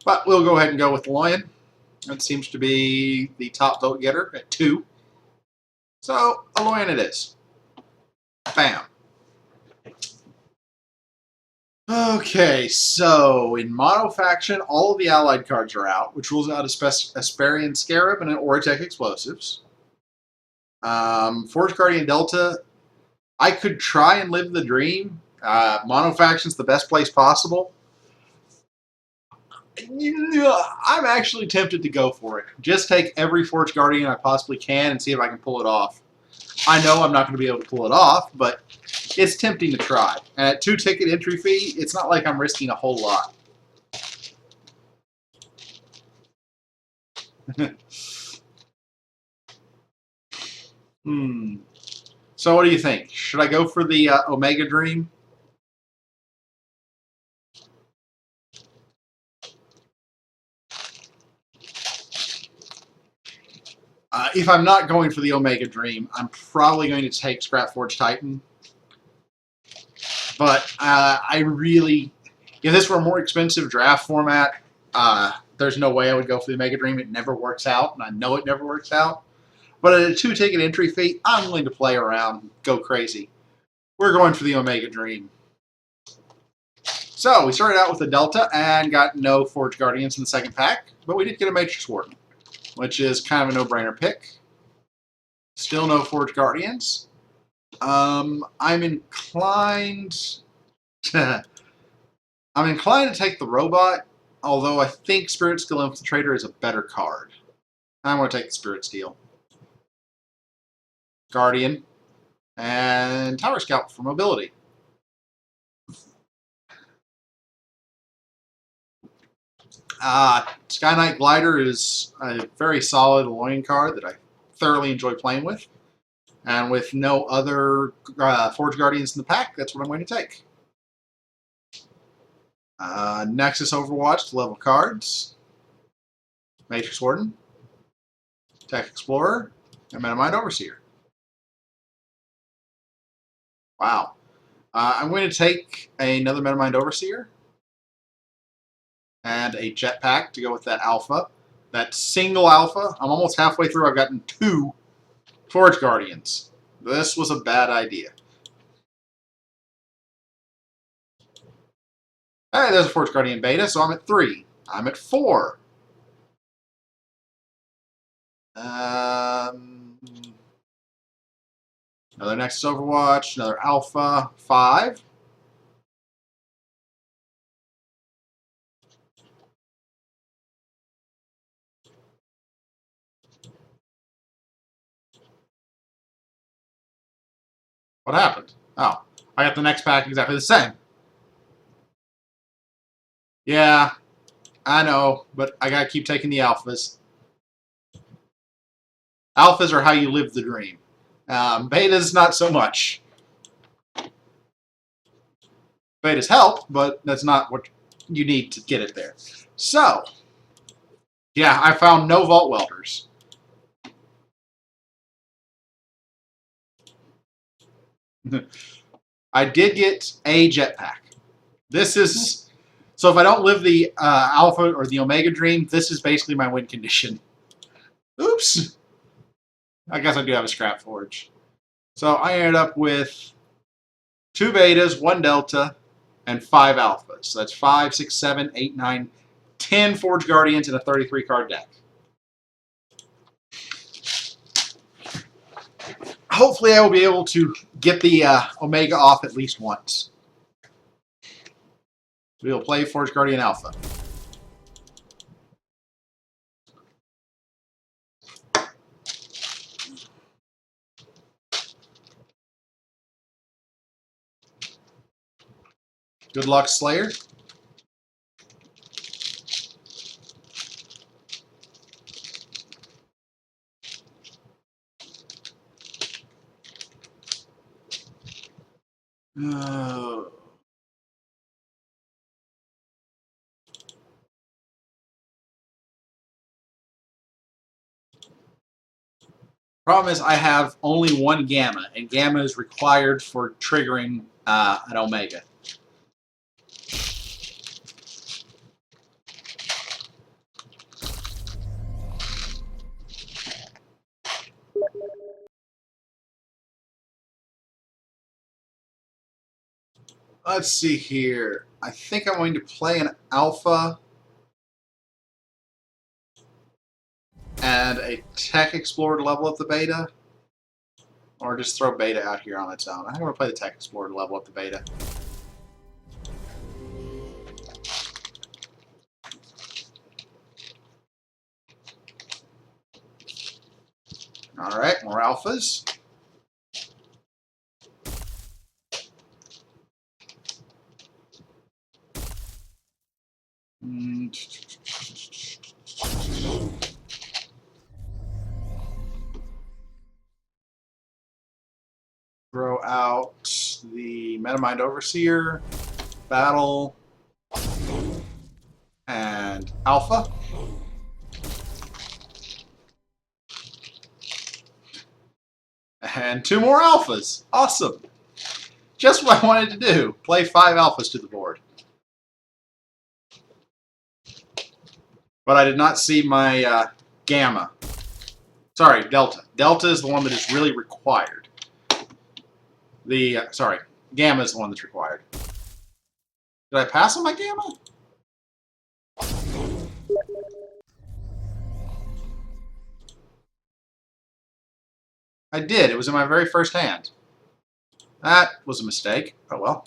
But we'll go ahead and go with Alloyin. That seems to be the top vote getter at 2. So, Alloyin it is. Bam. Okay, so in Mono Faction, all of the allied cards are out, which rules out Asperian Scarab and an Oratech Explosives. Forge Guardian Delta, I could try and live the dream. Mono Faction's the best place possible. I'm actually tempted to go for it. Just take every Forge Guardian I possibly can and see if I can pull it off. I know I'm not going to be able to pull it off, but it's tempting to try. And at 2 ticket entry fee, it's not like I'm risking a whole lot. So what do you think? Should I go for the Omega Dream? If I'm not going for the Omega Dream, I'm probably going to take Scrapforge Titan. But I really, if this were a more expensive draft format, there's no way I would go for the Omega Dream. It never works out, and I know it never works out. But at a 2 ticket entry fee, I'm willing to play around, go crazy. We're going for the Omega Dream. So we started out with a Delta and got no Forge Guardians in the second pack, but we did get a Matrix Warden, which is kind of a no-brainer pick. Still no Forge Guardians. I'm inclined to take the Robot, although I think Spirit Steel Infiltrator is a better card. I'm going to take the Spirit Steel. Guardian, and Tower Scout for mobility. Sky Knight Glider is a very solid Alloyin card that I thoroughly enjoy playing with. And with no other Forge Guardians in the pack, that's what I'm going to take. Nexus Overwatch to level cards. Matrix Warden. Tech Explorer. And Metamind Overseer. Wow. I'm going to take another Metamind Overseer and a Jetpack to go with that Alpha. That single Alpha, I'm almost halfway through. I've gotten 2 Forge Guardians. This was a bad idea. Hey, there's a Forge Guardian Beta, so I'm at 3. I'm at 4. Another Nexus Overwatch, another Alpha, 5. What happened? Oh, I got the next pack exactly the same. Yeah, I know, but I gotta keep taking the Alphas. Alphas are how you live the dream. Betas, not so much. Betas help, but that's not what you need to get it there. So, yeah, I found no Vault Welders. I did get a Jetpack. This is... So if I don't live the Alpha or the Omega Dream, this is basically my win condition. Oops! I guess I do have a Scrap Forge. So I ended up with 2 Betas, 1 Delta, and 5 Alphas. So that's 5, 6, 7, 8, 9, 10 Forge Guardians in a 33-card deck. Hopefully I will be able to get the Omega off at least once. We will play Forge Guardian Alpha. Good luck, Slayer. Problem is I have only 1 Gamma, and Gamma is required for triggering an Omega. Let's see here. I think I'm going to play an alpha and a tech explorer to level up the beta. Or just throw beta out here on its own. I'm going to play the tech explorer to level up the beta. Alright, more alphas. Throw out the Metamind Overseer, Battle, and Alpha. And 2 more alphas. Awesome. Just what I wanted to do. Play 5 alphas to the board. But I did not see my Gamma. Sorry, Delta. Delta is the one that is really required. Sorry, Gamma is the one that's required. Did I pass on my Gamma? I did. It was in my very first hand. That was a mistake. Oh well.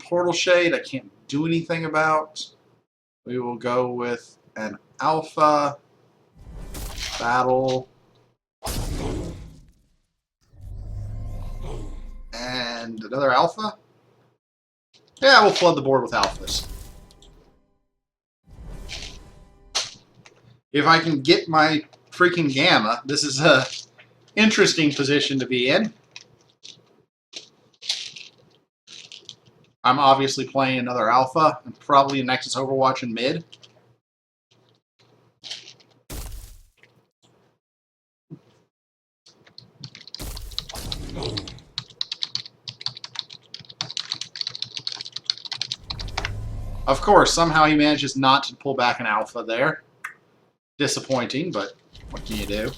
Portal Shade, I can't do anything about. We will go with an Alpha, Battle, and another Alpha. Yeah, we'll flood the board with Alphas. If I can get my freaking Gamma, this is a interesting position to be in. I'm obviously playing another Alpha and probably a Nexus Overwatch in mid. Of course, somehow he manages not to pull back an Alpha there. Disappointing, but what can you do?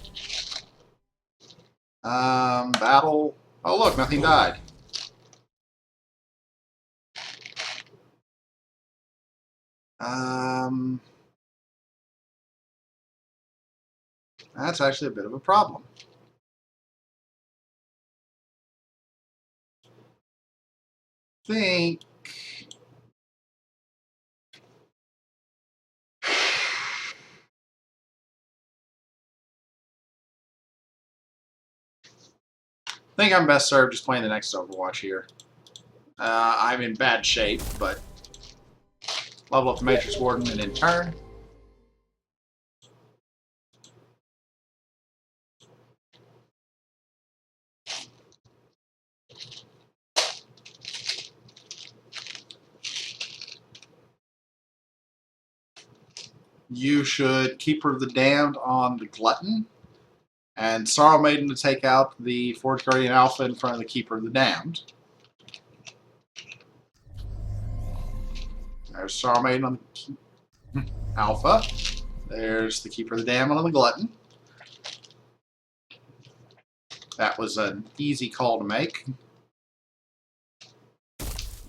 Battle. Oh look, nothing died. That's actually a bit of a problem. I think I'm best served just playing the next Overwatch here. I'm in bad shape, but level up the Matrix Warden and in turn. You should Keeper of the Damned on the Glutton, and Sorrow Maiden to take out the Forge Guardian Alpha in front of the Keeper of the Damned. There's Sorrow Maiden on the Alpha. There's the Keeper of the Damned on the Glutton. That was an easy call to make.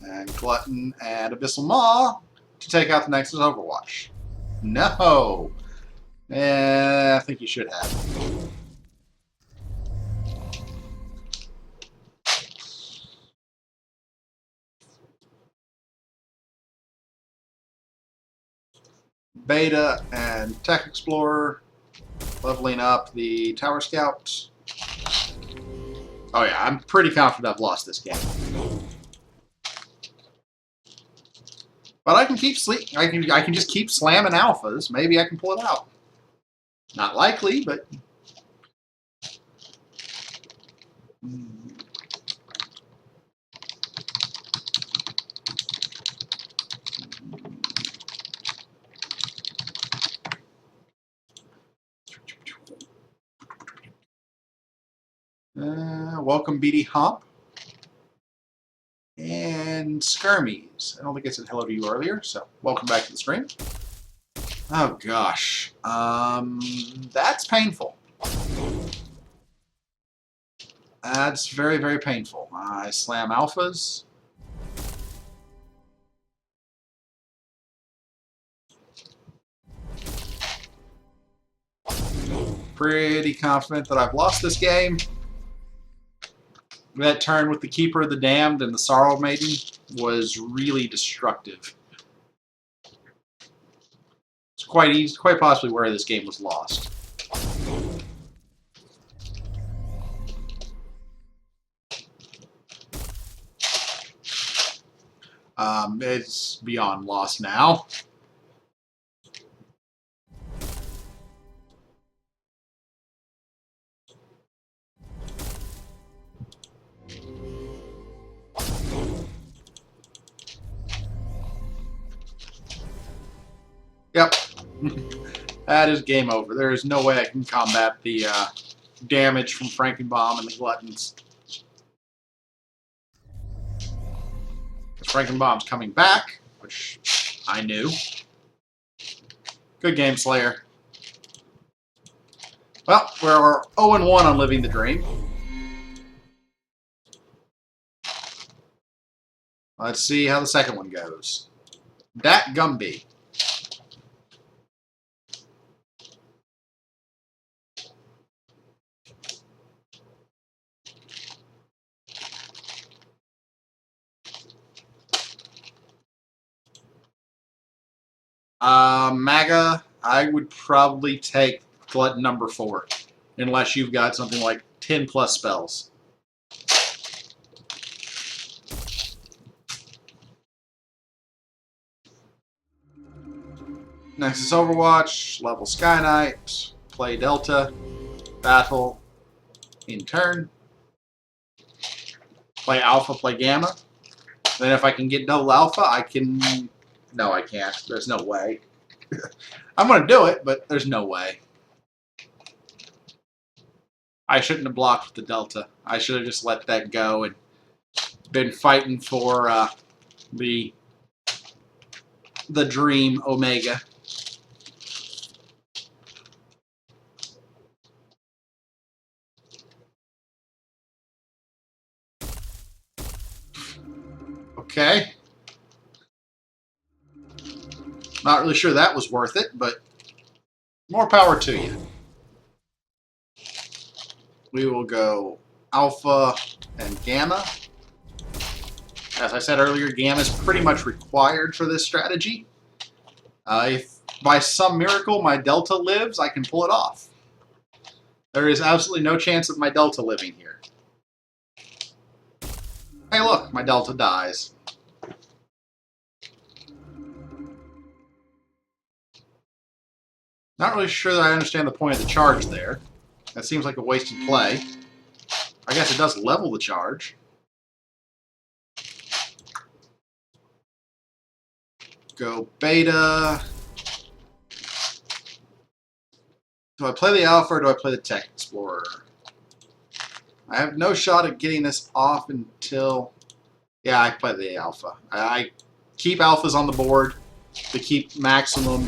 And Glutton and Abyssal Maw to take out the Nexus Overwatch. No! I think you should have. Beta and Tech Explorer, leveling up the Tower Scout. Oh yeah, I'm pretty confident I've lost this game. But I can keep I can just keep slamming alphas. Maybe I can pull it out. Not likely, but welcome BD Hump. And Skirmies. I don't think I said hello to you earlier, so welcome back to the stream. Oh gosh. That's painful. That's very, very painful. I slam alphas. Pretty confident that I've lost this game. That turn with the Keeper of the Damned and the Sorrow Maiden was really destructive. It's quite possibly where this game was lost. It's beyond lost now. Yep. That is game over. There is no way I can combat the damage from Frankenbaum and the Gluttons. Because Frankenbaum's coming back, which I knew. Good game, Slayer. Well, we're 0-1 on Living the Dream. Let's see how the second one goes. Dat Gumby. MAGA, I would probably take Glutton number 4, unless you've got something like 10 plus spells. Next is Overwatch, level Sky Knight, play Delta, battle, in turn. Play Alpha, play Gamma. Then if I can get double Alpha, I can... No, I can't. There's no way. I'm going to do it, but there's no way. I shouldn't have blocked with the Delta. I should have just let that go and been fighting for the Dream Omega. Okay. Not really sure that was worth it, but more power to you. We will go Alpha and Gamma. As I said earlier, Gamma is pretty much required for this strategy. If by some miracle my Delta lives, I can pull it off. There is absolutely no chance of my Delta living here. Hey look, my Delta dies. Not really sure that I understand the point of the charge there. That seems like a wasted play. I guess it does level the charge. Go Beta. Do I play the Alpha or do I play the Tech Explorer? I have no shot at getting this off until... Yeah, I play the Alpha. I keep Alphas on the board to keep maximum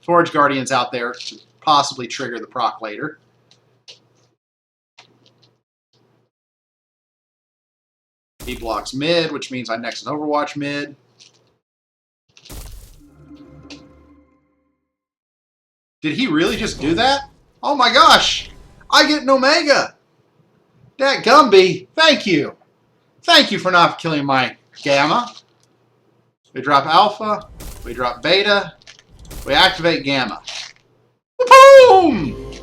Forge Guardians out there to possibly trigger the proc later. He blocks mid, which means I next an Overwatch mid. Did he really just do that? Oh my gosh! I get an Omega! Dat Gumby, thank you! Thank you for not killing my Gamma. We drop Alpha, we drop Beta, we activate Gamma. Boom!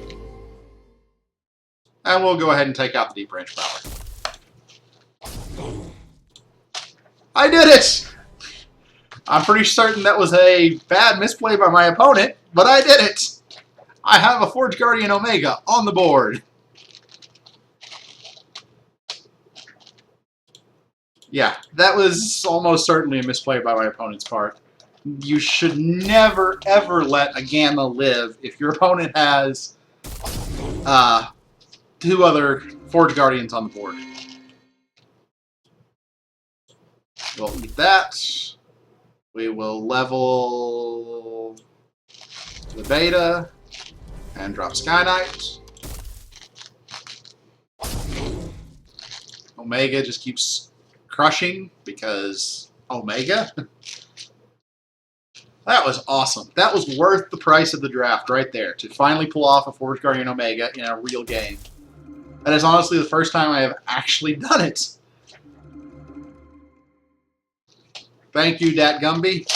And we'll go ahead and take out the Deep Range Power. I did it! I'm pretty certain that was a bad misplay by my opponent, but I did it! I have a Forge Guardian Omega on the board. Yeah, that was almost certainly a misplay by my opponent's part. You should never, ever let a Gamma live if your opponent has 2 other Forge Guardians on the board. We'll eat that. We will level the Beta and drop Sky Knight. Omega just keeps crushing because Omega. That was awesome. That was worth the price of the draft right there, to finally pull off a Forge Guardian Omega in a real game. That is honestly the first time I have actually done it. Thank you, Dat Gumby.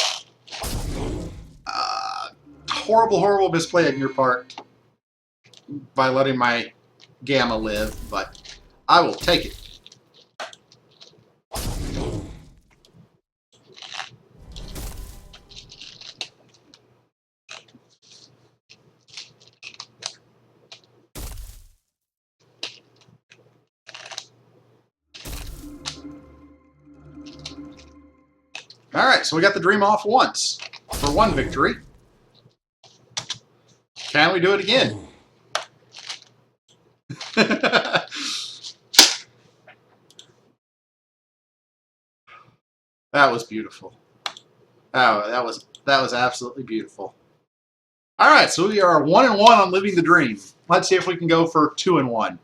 Horrible, horrible misplay on your part by letting my Gamma live, but I will take it. Alright, so we got the dream off once for one victory. Can we do it again? That was beautiful. Oh, that was absolutely beautiful. Alright, so we are 1-1 on living the dream. Let's see if we can go for 2-1.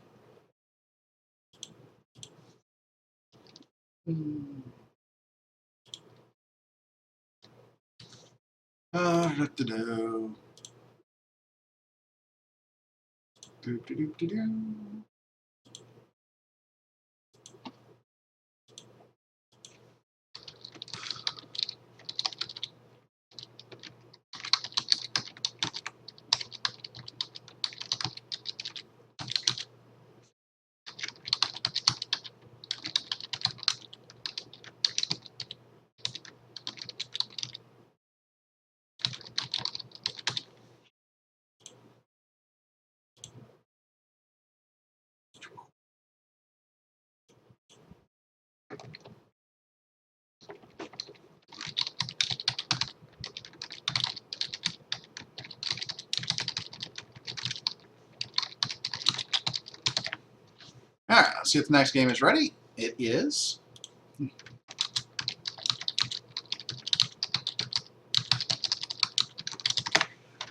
Alright, let's see if the next game is ready. It is.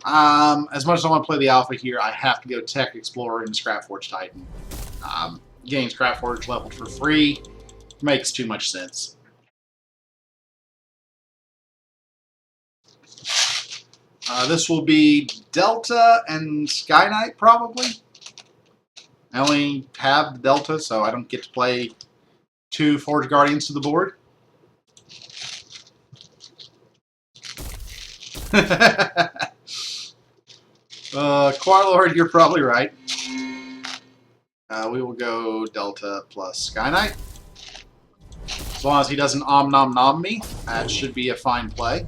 As much as I want to play the Alpha here, I have to go Tech Explorer and Scrapforge Titan. Getting Scrapforge leveled for free makes too much sense. This will be Delta and Sky Knight, probably. I only have the Delta, so I don't get to play 2 Forge Guardians to the board. Quarlord, you're probably right. We will go Delta plus Sky Knight. As long as he doesn't nom me, that should be a fine play.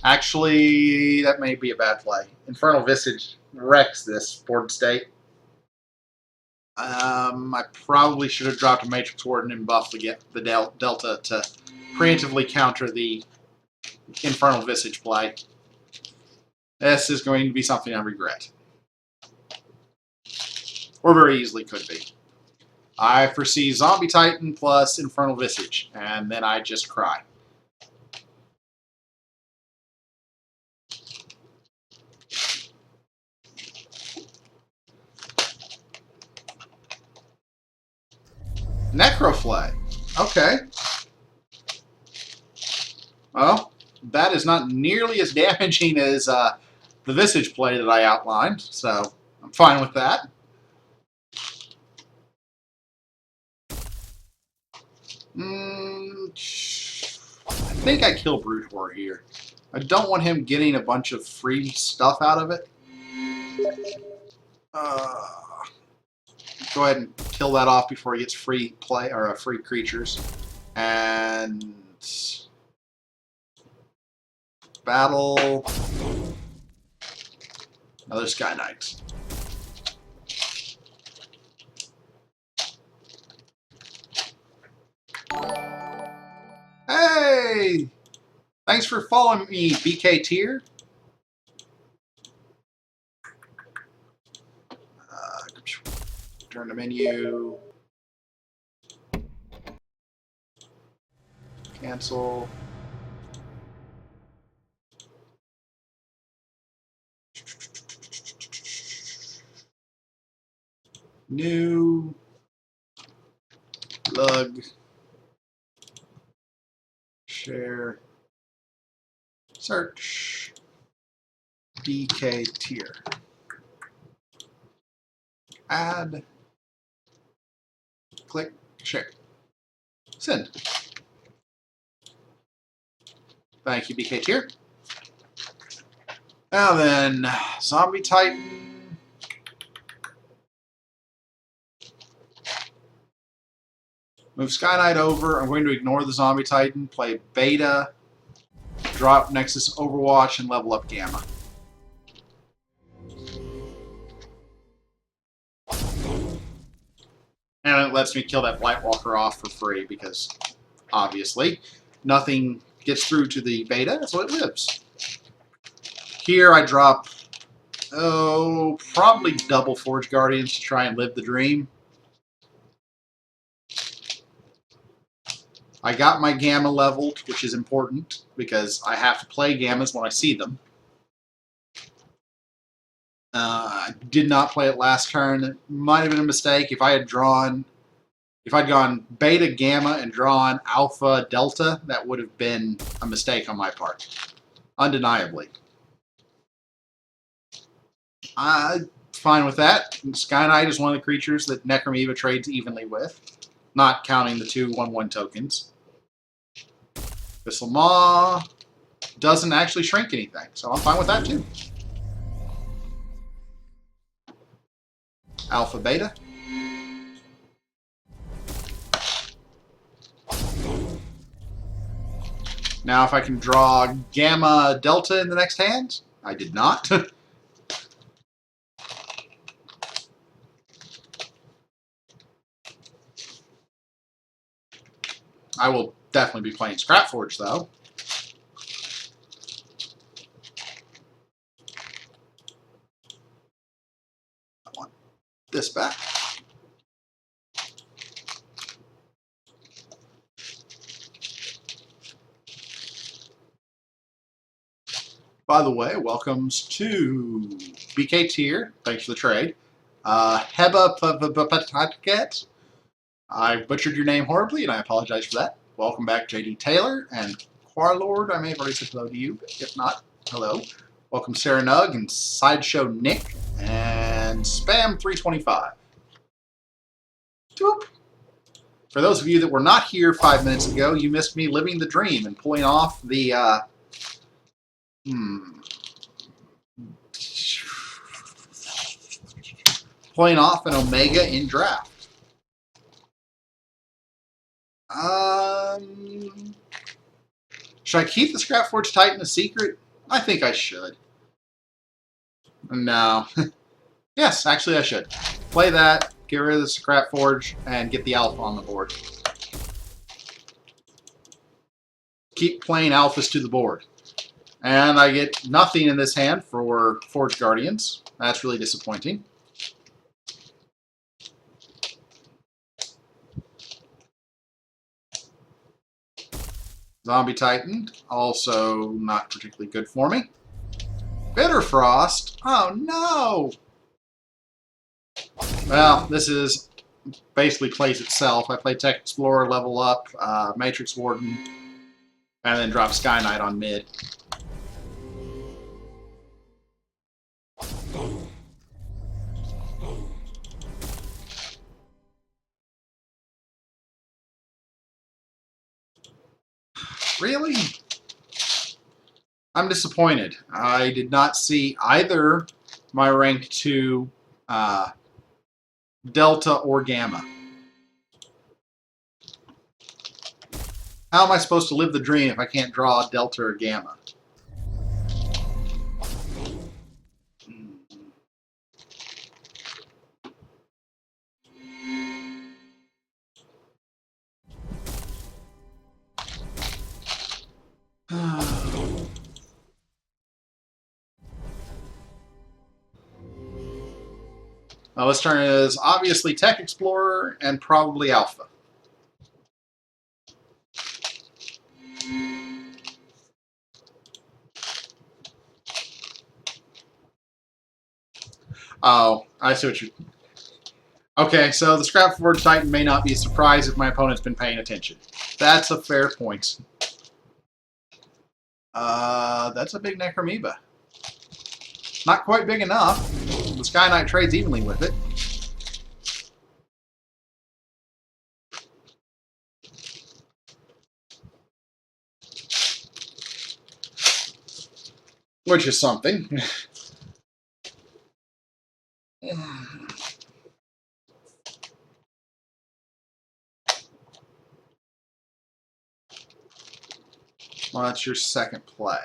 Actually, that may be a bad play. Infernal Visage wrecks this board state. I probably should have dropped a Matrix Warden and buff to get the Delta to preemptively counter the Infernal Visage play. This is going to be something I regret. Or very easily could be. I foresee Zombie Titan plus Infernal Visage, and then I just cry. Necroflay. Okay. Well, that is not nearly as damaging as the Visage play that I outlined, so I'm fine with that. I think I kill Brutor here. I don't want him getting a bunch of free stuff out of it. Go ahead and kill that off before he gets free play or free creatures. And battle another Sky Knight. Hey! Thanks for following me, BK Tier. Turn the menu. Cancel. New. Lug. Share. Search. BK tier. Add. Click. Share. Send. Thank you, BK tier. Now then, Zombie Titan. Move Sky Knight over. I'm going to ignore the Zombie Titan, play Beta, drop Nexus Overwatch, and level up Gamma. And it lets me kill that Blightwalker off for free because, obviously, nothing gets through to the Beta, so it lives. Here I drop, probably double Forge Guardians to try and live the dream. I got my Gamma leveled, which is important because I have to play Gammas when I see them. I did not play it last turn. It might have been a mistake. If I'd gone Beta, Gamma, and drawn Alpha, Delta, that would have been a mistake on my part. Undeniably. I'm fine with that. Sky Knight is one of the creatures that Necromoeba trades evenly with, not counting the two 1/1 tokens. Abyssal Maw doesn't actually shrink anything, so I'm fine with that too. Alpha, Beta. Now if I can draw Gamma, Delta in the next hand, I did not. I will definitely be playing Scrapforge, though. I want this back. By the way, welcomes to BK Tier. Thanks for the trade. Heba Patkat. I butchered your name horribly, and I apologize for that. Welcome back, JD Taylor and Quarlord. I may have already said hello to you, but if not, hello. Welcome, Sarah Nug and Sideshow Nick and Spam 325. Doop. For those of you that were not here 5 minutes ago, you missed me living the dream and pulling off the pulling off an Omega in draft. Should I keep the Scrapforge Titan a secret? I think I should. No. Yes, actually I should. Play that, get rid of the Scrapforge, and get the Alpha on the board. Keep playing Alphas to the board. And I get nothing in this hand for Forge Guardians. That's really disappointing. Zombie Titan, also not particularly good for me. Bitter Frost, oh no! Well, this is basically plays itself. I play Tech Explorer, level up, Matrix Warden, and then drop Sky Knight on mid. Really? I'm disappointed. I did not see either my rank 2 Delta or Gamma. How am I supposed to live the dream if I can't draw Delta or Gamma? Well, this turn is obviously Tech Explorer and probably Alpha. Oh, I see what you... Okay, so the Scrapforge Titan may not be surprised if my opponent's been paying attention. That's a fair point. That's a big Necromoeba. Not quite big enough. The Sky Knight trades evenly with it. Which is something. Well, that's your second play.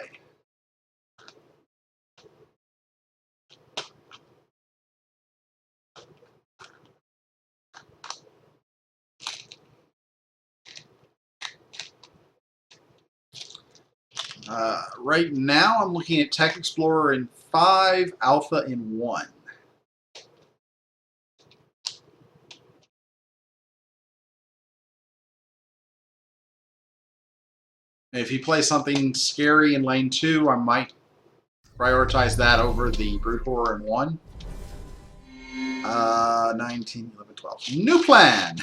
Right now, I'm looking at Tech Explorer in 5, Alpha in 1. If he plays something scary in lane 2, I might prioritize that over the Brute Horror in 1. 19, 11, 12. New plan!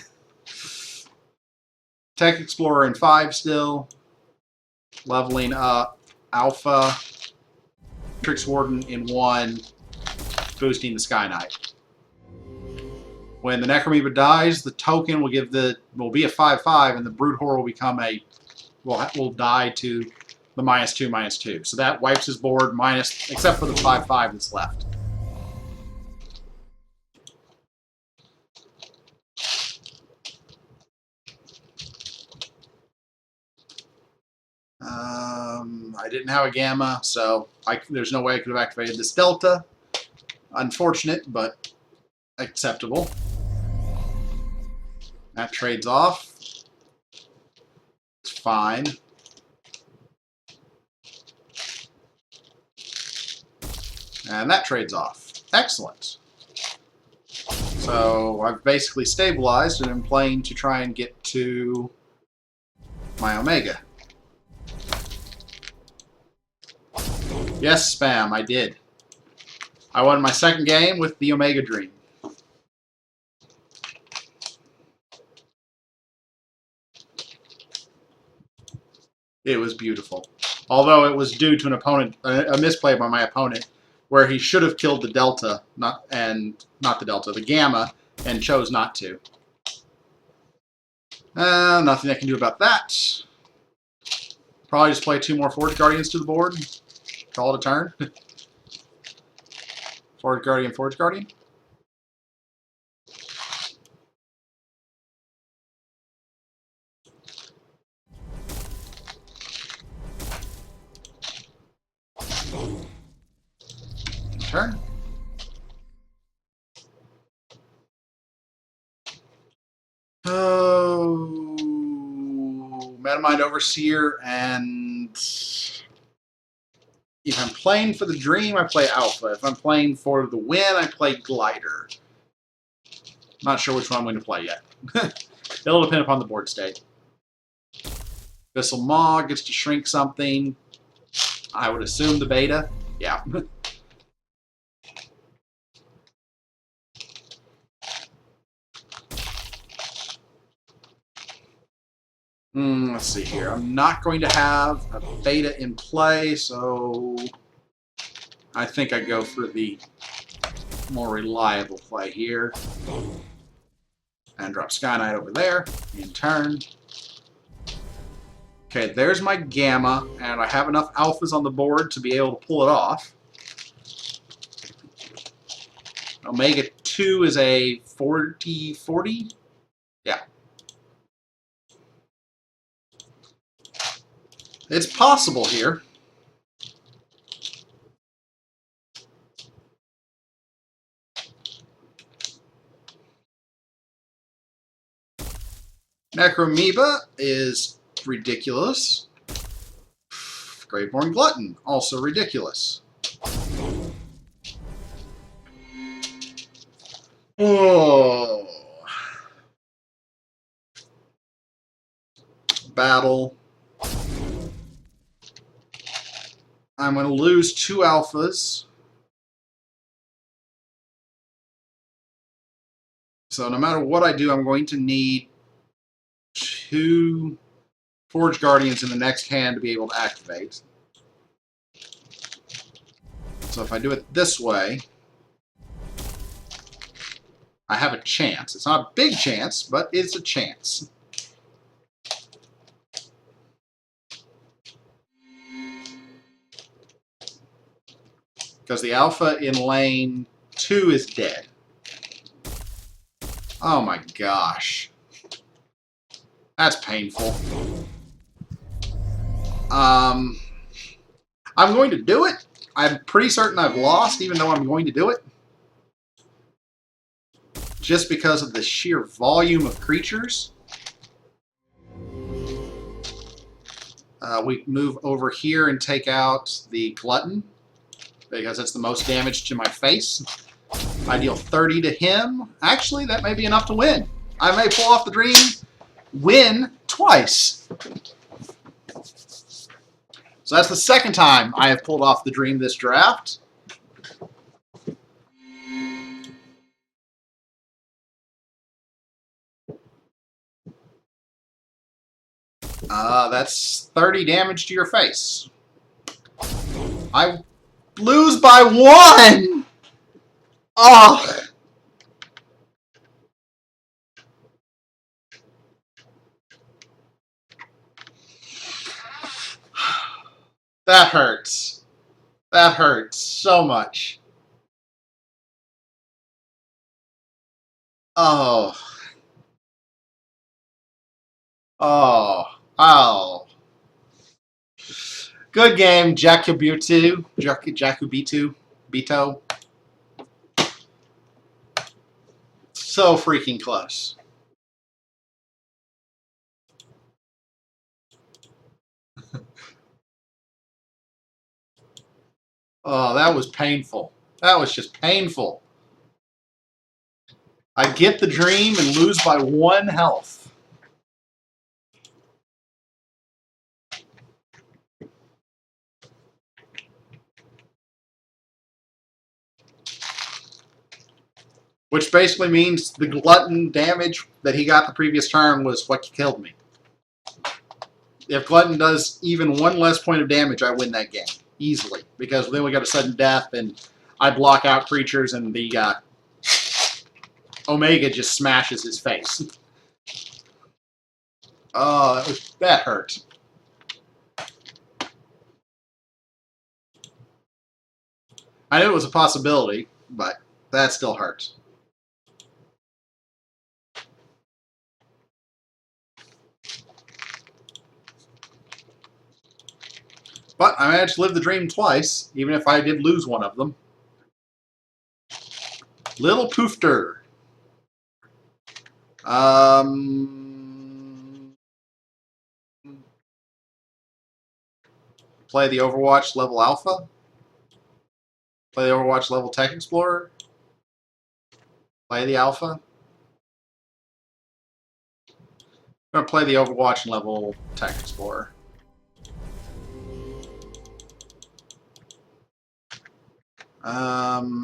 Tech Explorer in 5 still. Leveling up Alpha. Trix Warden in 1. Boosting the Sky Knight. When the Necromoeba dies, the token will be a 5/5, and the Brute Horror will become will die to the -2/-2. So that wipes his board except for the 5/5 that's left. I didn't have a Gamma, so there's no way I could have activated this Delta. Unfortunate, but acceptable. That trades off. It's fine. And that trades off. Excellent. So I've basically stabilized and am playing to try and get to my Omega. Yes, spam, I did. I won my second game with the Omega Dream. It was beautiful. Although it was due to an opponent, a misplay by my opponent, where he should have killed the Delta, the Gamma, and chose not to. Nothing I can do about that. Probably just play 2 more Forge Guardians to the board. Call it a turn. Forge Guardian, Forge Guardian. Turn. Oh, Metamind Overseer, and if I'm playing for the Dream, I play Alpha. If I'm playing for the win, I play Glider. Not sure which one I'm going to play yet. It'll depend upon the board state. Abyssal Maw gets to shrink something. I would assume the beta. Yeah. Let's see here. I'm not going to have a beta in play, so I think I go for the more reliable play here. And drop Sky Knight over there in turn. Okay, there's my Gamma, and I have enough Alphas on the board to be able to pull it off. Omega 2 is a 40/40? Yeah. It's possible here. Necromoeba is ridiculous. Graveborn Glutton, also ridiculous. Oh. Battle. I'm going to lose 2 Alphas. So no matter what I do, I'm going to need 2 Forge Guardians in the next hand to be able to activate. So if I do it this way, I have a chance. It's not a big chance, but it's a chance. Because the alpha in lane 2 is dead. Oh my gosh. That's painful. I'm going to do it. I'm pretty certain I've lost, even though I'm going to do it. Just because of the sheer volume of creatures. We move over here and take out the Glutton, because that's the most damage to my face. I deal 30 to him. Actually, that may be enough to win. I may pull off the dream, win twice. So that's the second time I have pulled off the dream this draft. That's 30 damage to your face. I lose by 1! Oh! That hurts. That hurts so much. Oh. Oh. Oh. Good game, Jakubitu. Jakubitu. Bito. So freaking close. Oh, that was painful. That was just painful. I get the dream and lose by 1 health. Which basically means the Glutton damage that he got the previous turn was what killed me. If Glutton does even 1 less point of damage, I win that game. Easily. Because then we got a sudden death, and I block out creatures, and the Omega just smashes his face. Oh, that hurt. I knew it was a possibility, but that still hurts. But I managed to live the dream twice, even if I did lose one of them. Little Poofter. Play the Overwatch level Alpha. Play the Overwatch level Tech Explorer. Play the Alpha. I'm going to play the Overwatch level Tech Explorer.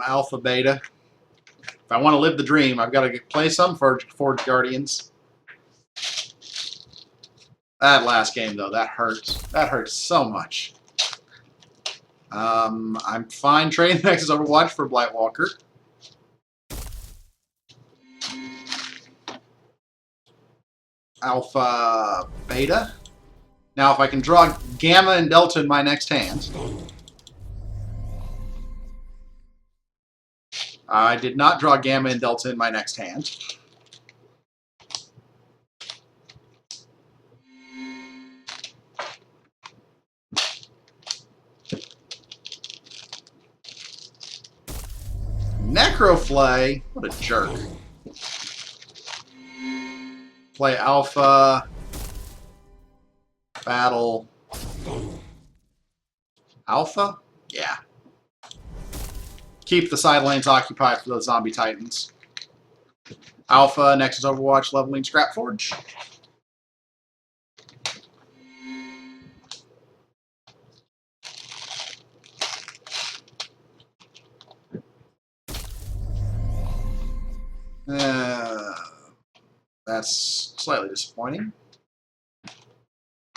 Alpha, Beta. If I want to live the dream, I've got to play some Forge Guardians. That last game, though, that hurts. That hurts so much. I'm fine trading the Nexus Overwatch for Blightwalker. Alpha, Beta. Now, if I can draw Gamma and Delta in my next hand. I did not draw Gamma and Delta in my next hand. Necroflay? What a jerk. Play Alpha. Battle. Alpha? Yeah. Keep the side lanes occupied for those zombie titans. Alpha, Nexus Overwatch, leveling Scrapforge. That's slightly disappointing.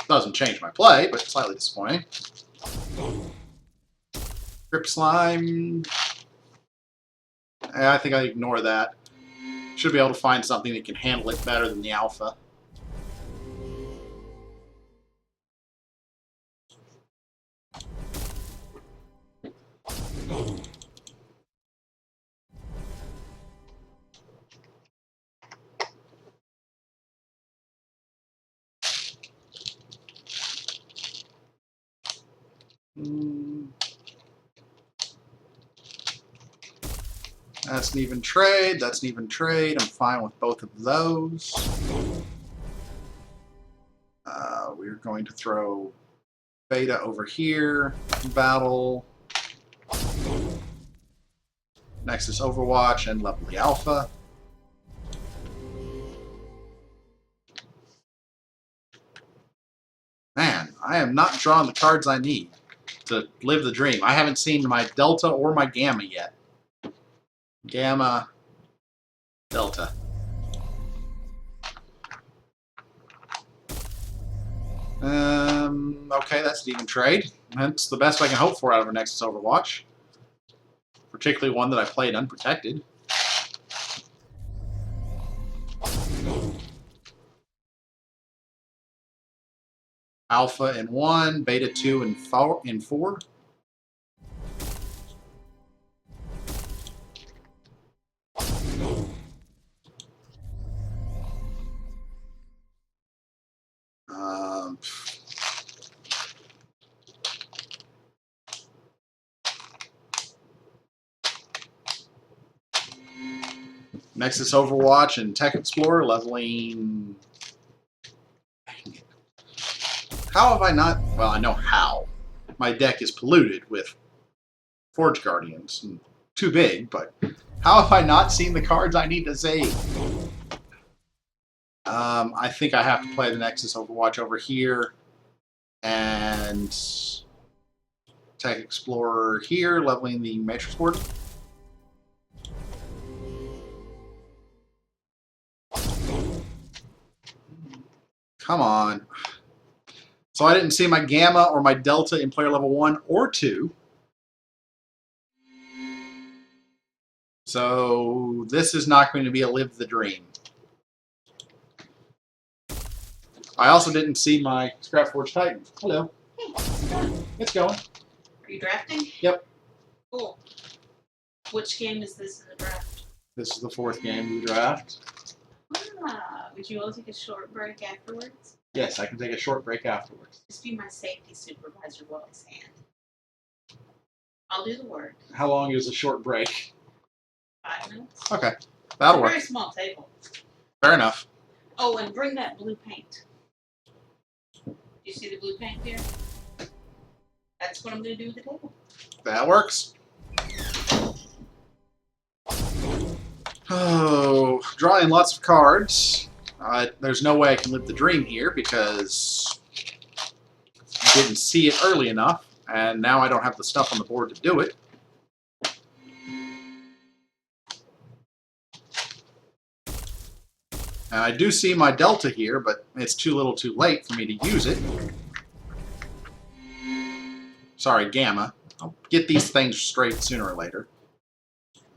Doesn't change my play, but slightly disappointing. Grip Slime. I think I ignore that. Should be able to find something that can handle it better than the Alpha. That's an even trade. That's an even trade. I'm fine with both of those. We're going to throw Beta over here. Battle. Nexus Overwatch and level the Alpha. Man, I am not drawing the cards I need to live the dream. I haven't seen my Delta or my Gamma yet. Gamma, Delta. Okay, that's an even trade. That's the best I can hope for out of a Nexus Overwatch. Particularly one that I played unprotected. Alpha in 1, Beta 2 and 4. Nexus Overwatch and Tech Explorer leveling. How have I not? Well, I know how. My deck is polluted with Forge Guardians. Too big, but how have I not seen the cards I need to save? I think I have to play the Nexus Overwatch over here. And Tech Explorer here, leveling the Matrix Board. Come on. So I didn't see my Gamma or my Delta in player level 1 or 2. So this is not going to be a live the dream. I also didn't see my Scrapforge Titan. Hello. Hey, how's it going? It's going. Are you drafting? Yep. Cool. Which game is this in the draft? This is the 4th game of the draft. Would you all take a short break afterwards? Yes, I can take a short break afterwards. Just be my safety supervisor while I stand. I'll do the work. How long is a short break? 5 minutes. Okay, that'll It's a work. very small table. Fair enough. Oh, and bring that blue paint. Do you see the blue paint here? That's what I'm going to do with the table. That works. Oh, drawing lots of cards. There's no way I can live the dream here because I didn't see it early enough, and now I don't have the stuff on the board to do it. And I do see my Delta here, but it's too little too late for me to use it. Sorry, Gamma. I'll get these things straight sooner or later.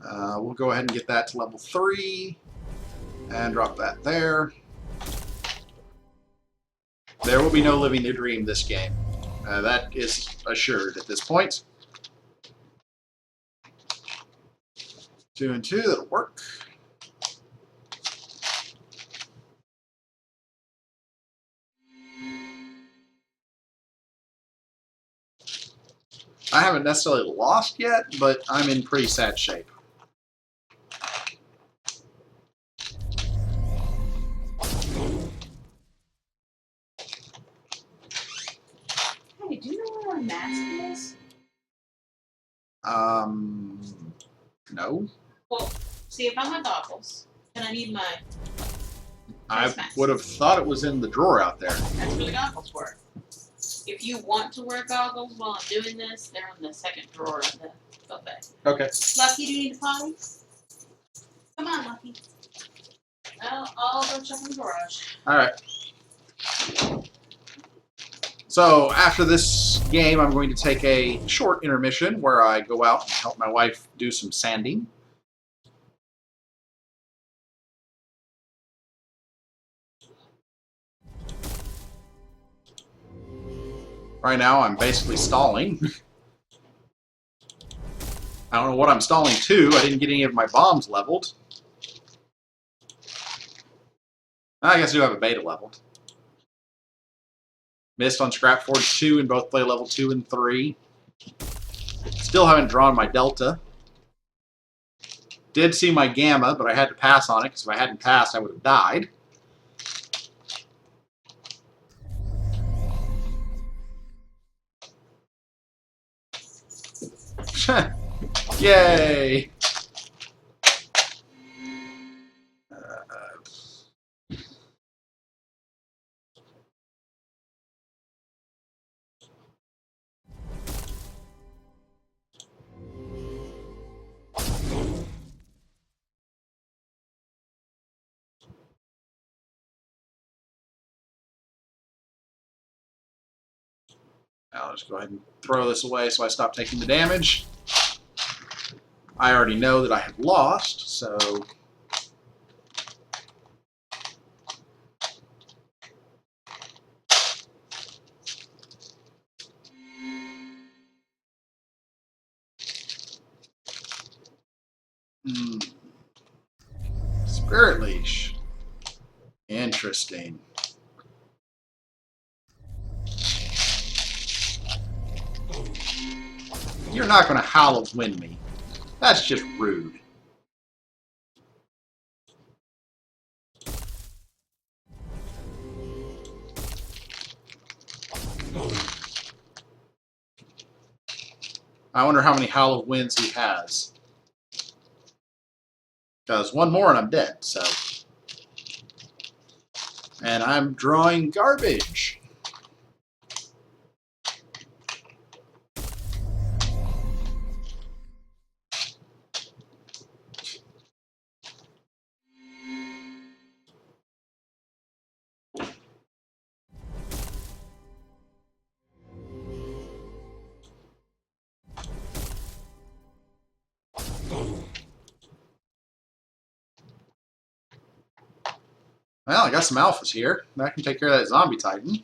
We'll go ahead and get that to level 3 and drop that there. There will be no living the dream this game. That is assured at this point. 2 and 2, that'll work. I haven't necessarily lost yet, but I'm in pretty sad shape. Hey, do you know where my mask is? No. Well, see, if I'm my goggles, then I need my I would have thought it was in the drawer out there. That's where the goggles were. If you want to wear goggles while I'm doing this, they're in the second drawer of the buffet. Okay. Lucky, do you need to potty? Come on, Lucky. I'll go check in the garage. Alright. So, after this game, I'm going to take a short intermission where I go out and help my wife do some sanding. Right now, I'm basically stalling. I don't know what I'm stalling to. I didn't get any of my bombs leveled. I guess I do have a beta leveled. Missed on Scrapforge 2 and both play level 2 and 3. Still haven't drawn my Delta. Did see my Gamma, but I had to pass on it, because if I hadn't passed, I would have died. Yay! I'll just go ahead and throw this away so I stop taking the damage. I already know that I have lost, so... Spirit Leash. Interesting. You're not going to Alloyin me. That's just rude. I wonder how many Alloyins he has. Because one more and I'm dead, so... And I'm drawing garbage. Well, I got some alphas here. I can take care of that zombie titan.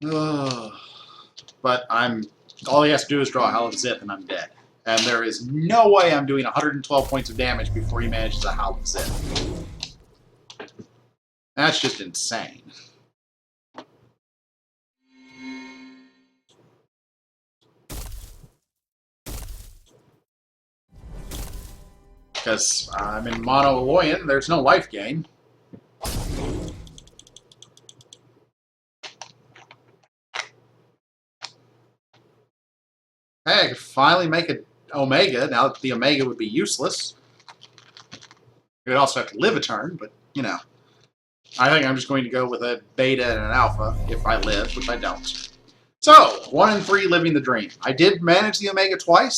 Ugh. But all he has to do is draw a Alloyin and I'm dead. And there is no way I'm doing 112 points of damage before he manages a Alloyin. That's just insane. Because I'm in mono Alloyin, there's no life gain. Hey, I could finally make an Omega, now that the Omega would be useless. You would also have to live a turn, but, you know. I think I'm just going to go with a Beta and an Alpha, if I live, which I don't. So, 1 and 3 living the dream. I did manage the Omega twice.